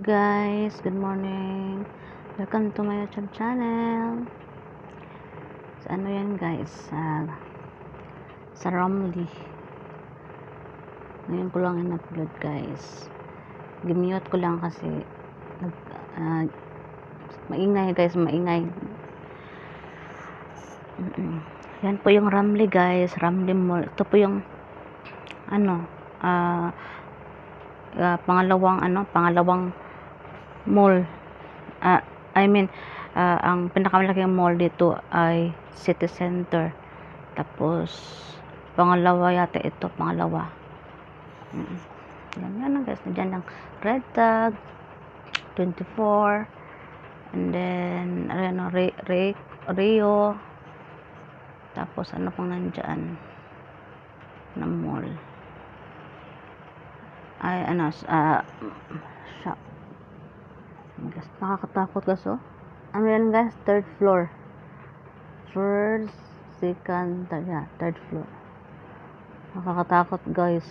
Guys, good morning. Welcome to my YouTube channel. So, ano yan guys? Sa Ramli. Ngayon ko lang in-upload guys. Gimute ko lang kasi maingay guys, maingay. Yan po yung Ramli guys, Ramli Mall. Ito po yung pangalawang mall. Ang pinakamalaking mall dito ay City Center. Tapos pangalawa yata ito, pangalawa. Yan guys, nandiyan lang Red Tag 24, and then Rio. Tapos ano pang nandiyan na mall ay shop. Guys, nakakatakot guys, oh. Ano yan guys, third floor, first, second, third floor. Nakakatakot guys.